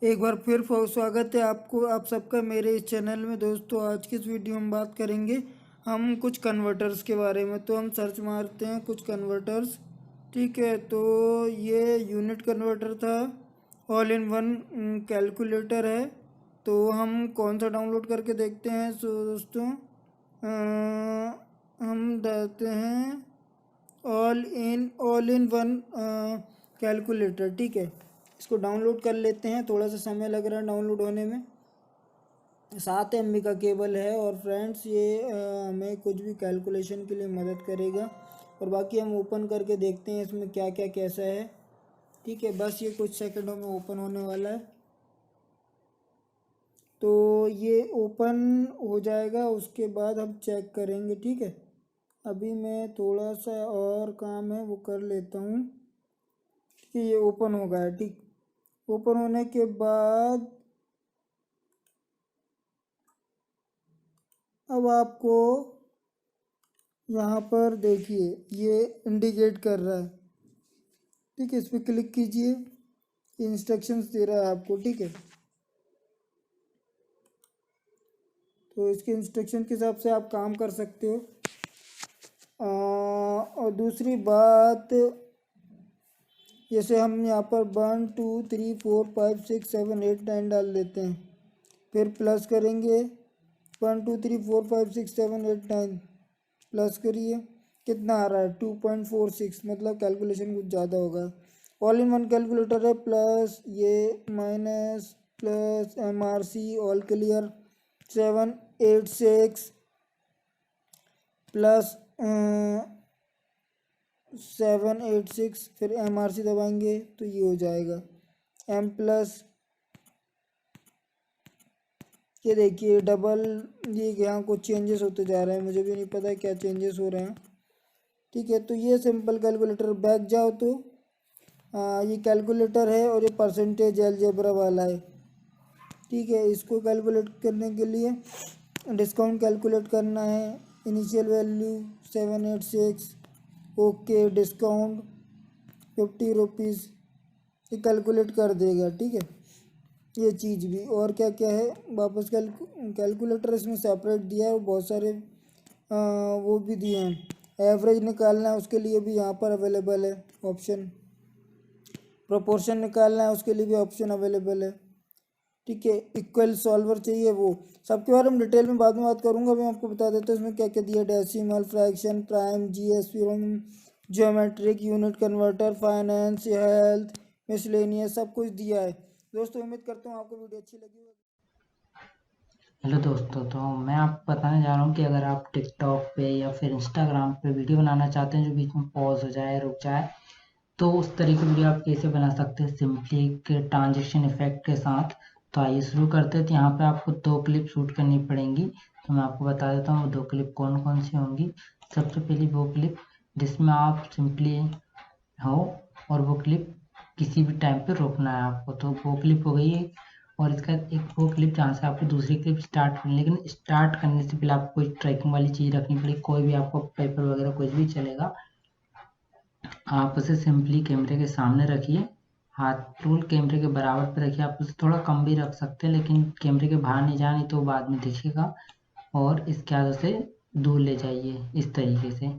एक बार फिर स्वागत है आपको आप सबका मेरे इस चैनल में। दोस्तों, आज की इस वीडियो में बात करेंगे हम कुछ कन्वर्टर्स के बारे में। तो हम सर्च मारते हैं कुछ कन्वर्टर्स। ठीक है, तो ये यूनिट कन्वर्टर था, ऑल इन वन कैलकुलेटर है। तो हम कौन सा डाउनलोड करके देखते हैं। सो दोस्तों, हम देखते हैं ऑल इन वन कैलकुलेटर। ठीक है, इसको डाउनलोड कर लेते हैं। थोड़ा सा समय लग रहा है डाउनलोड होने में। 7 MB का केबल है और फ्रेंड्स ये हमें कुछ भी कैलकुलेशन के लिए मदद करेगा। और बाकी हम ओपन करके देखते हैं इसमें क्या क्या कैसा है। ठीक है, बस ये कुछ सेकंडों में ओपन होने वाला है। तो ये ओपन हो जाएगा, उसके बाद हम चेक करेंगे। ठीक है, अभी मैं थोड़ा सा और काम है वो कर लेता हूँ कि ये ओपन हो गया है। ठीक, ओपन होने के बाद अब आपको यहाँ पर देखिए ये इंडिकेट कर रहा है। ठीक है, इस पर क्लिक कीजिए, इंस्ट्रक्शंस दे रहा है आपको। ठीक है, तो इसके इंस्ट्रक्शन के हिसाब से आप काम कर सकते हो। और दूसरी बात, जैसे हम यहाँ पर 1 2 3 4 5 6 7 8 9 डाल देते हैं, फिर प्लस करेंगे 1 2 3 4 5 6 7 8 9 प्लस करिए, कितना आ रहा है 2.46। मतलब कैलकुलेशन कुछ ज़्यादा होगा। ऑल इन वन कैलकुलेटर है, प्लस ये minus plus MRC all clear 786 plus 786, फिर MRC दबाएंगे तो ये हो जाएगा M प्लस। ये देखिए डबल, ये यहाँ कुछ चेंजेस होते जा रहे हैं, मुझे भी नहीं पता क्या चेंजेस हो रहे हैं। ठीक है, तो ये सिंपल कैलकुलेटर। बैक जाओ तो ये कैलकुलेटर है और ये परसेंटेज अलजेब्रा वाला है। ठीक है, इसको कैलकुलेट करने के लिए डिस्काउंट कैलकुलेट करना है। Initial value 786, okay, discount 50 rupees, ये कैलकुलेट कर देगा। ठीक है, ये चीज़ भी। और क्या क्या है, वापस कैलकुलेटर इसमें सेपरेट दिया है और बहुत सारे वो भी दिए हैं। एवरेज निकालना है उसके लिए भी यहाँ पर अवेलेबल है ऑप्शन। प्रोपोर्शन निकालना है उसके लिए भी ऑप्शन अवेलेबल है। ठीक है, इक्वल सॉल्वर चाहिए, वो सबके बारे में डिटेल में बाद में बात करूंगा। मैं आपको बता देता हूँ इसमें क्या क्या दिया। Decimal, fraction, prime, GS, geometric, unit converter, finance, health, miscellaneous, सब कुछ दिया है। दोस्तों, उम्मीद करता हूँ आपको वीडियो अच्छी लगी होगी। हेलो दोस्तों, तो मैं आपको बताने जा रहा हूँ कि अगर आप टिकटॉक पे या फिर इंस्टाग्राम पे वीडियो बनाना चाहते हैं जो बीच में पॉज हो जाए, रुक जाए, तो उस तरह की वीडियो आप कैसे बना सकते हैं सिंपली एक ट्रांजेक्शन इफेक्ट के साथ। तो आइए शुरू करते हैं। तो यहाँ पे आपको 2 क्लिप शूट करनी पड़ेंगी। तो मैं आपको बता देता हूँ वो 2 क्लिप कौन कौन सी होंगी। सबसे पहली वो क्लिप जिसमें आप सिंपली हो और वो क्लिप किसी भी टाइम पे रोकना है आपको, तो वो क्लिप हो गई है। और इसका एक वो क्लिप जहाँ से आपको दूसरी क्लिप स्टार्ट करनी, लेकिन स्टार्ट करने से पहले आपको कोई ट्रैकिंग वाली चीज़ रखनी पड़ेगी। कोई भी आपको पेपर वगैरह कुछ भी चलेगा। आप उसे सिंपली कैमरे के सामने रखिए, हाथ रूल कैमरे के बराबर पे रखिए। आप उसे थोड़ा कम भी रख सकते हैं, लेकिन कैमरे के बाहर नहीं जाए, नहीं तो बाद में दिखेगा। और इसके आगे से दूर ले जाइए, इस तरीके से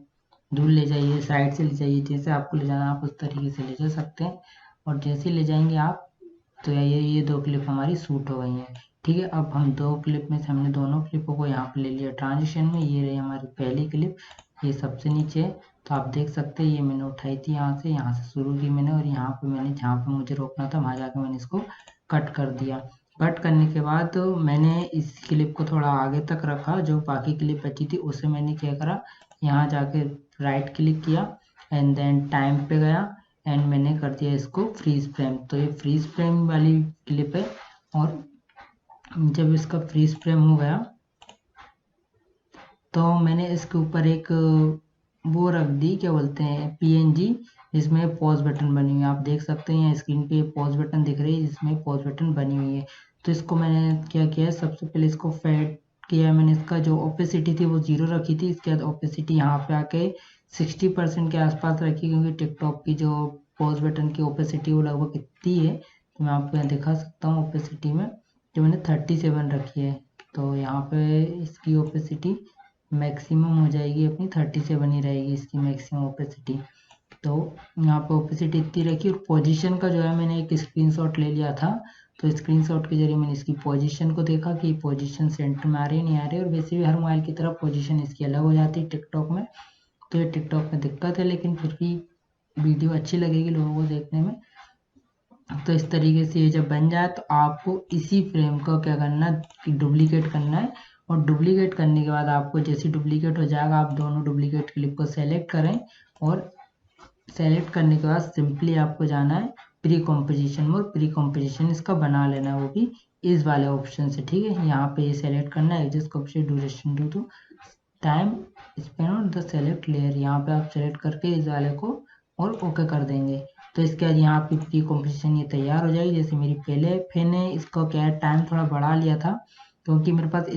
दूर ले जाइए, साइड से ले जाइए, जैसे आपको ले जाना आप उस तरीके से ले जा सकते हैं। और जैसे ले जाएंगे आप, तो ये 2 क्लिप हमारी शूट हो गई हैं। ठीक है, अब हम 2 क्लिप में से हमने दोनों क्लिपों को यहाँ पे ले लिया ट्रांजिशन में। ये रही हमारी पहली क्लिप, ये सबसे नीचे है। तो आप देख सकते हैं ये मैंने उठाई थी यहाँ से शुरू की मैंने, और यहाँ पे मैंने जहाँ पे मुझे रोकना था वहाँ जाके मैंने इसको कट कर दिया। कट करने के बाद मैंने इस क्लिप को थोड़ा आगे तक रखा, जो बाकी क्लिप बची थी उसे मैंने क्या करा, यहाँ जाके राइट क्लिक किया एंड देन टाइम पे गया एंड मैंने कर दिया इसको फ्रीज फ्रेम। तो ये फ्रीज फ्रेम वाली क्लिप है। और जब इसका फ्रीज फ्रेम हो गया तो मैंने इसके ऊपर एक वो रख दी, क्या बोलते हैं, PNG, जिसमें पॉज बटन बनी हुई है। आप देख सकते हैं स्क्रीन पे पॉज बटन दिख रही है, जिसमें पॉज बटन बनी हुई है। तो इसको मैंने क्या किया है, सबसे पहले इसको फेड किया मैंने। इसका जो ओपेसिटी थी वो 0 रखी थी। इसके बाद ओपेसिटी यहाँ पे आके 60% के आसपास रखी, क्योंकि टिकटॉक की जो पॉज बटन की ओपेसिटी वो लगभग इतनी है तो मैं आपको यहाँ दिखा सकता हूँ ओपेसिटी में जो मैंने 37 रखी है। तो यहाँ पे इसकी ओपेसिटी मैक्सिमम हो जाएगी अपनी 37 ही रहेगी इसकी मैक्सिमम ओपेसिटी। तो यहाँ पे ओपेसिटी इतनी रखी और पोजीशन का जो है मैंने एक स्क्रीनशॉट ले लिया था। तो स्क्रीनशॉट के जरिए मैंने इसकी पोजीशन को देखा कि पोजीशन सेंटर में आ रही है नहीं आ रही है। और वैसे भी हर मोबाइल की तरह पोजीशन इसकी अलग हो जाती है टिकटॉक में। तो ये टिकटॉक में दिक्कत है, लेकिन फिर भी वीडियो अच्छी लगेगी लोगों को देखने में। तो इस तरीके से ये जब बन जाए तो आपको इसी फ्रेम को क्या करना है, डुप्लीकेट करना है। और डुप्लीकेट करने के बाद आपको जैसे डुप्लीकेट हो जाएगा आप दोनों डुप्लीकेट क्लिप को सेलेक्ट करें और सेलेक्ट करने के बाद सिंपली आपको जाना है प्री कॉम्पोजिशन में। और प्री कॉम्पोजिशन इसका बना लेना है वो भी इस वाले ऑप्शन से, ठीक है। यहाँ पे ये सेलेक्ट करना है adjust composition duration to to time span on the select layer. यहाँ पे आप सेलेक्ट करके इस वाले को और ओके कर देंगे। तो इसके बाद यहाँ पे प्री कॉम्पोजिशन ये तैयार हो जाएगी। जैसे मेरी पहले मैंने इसका क्या है टाइम थोड़ा बढ़ा लिया था क्योंकि मेरे पास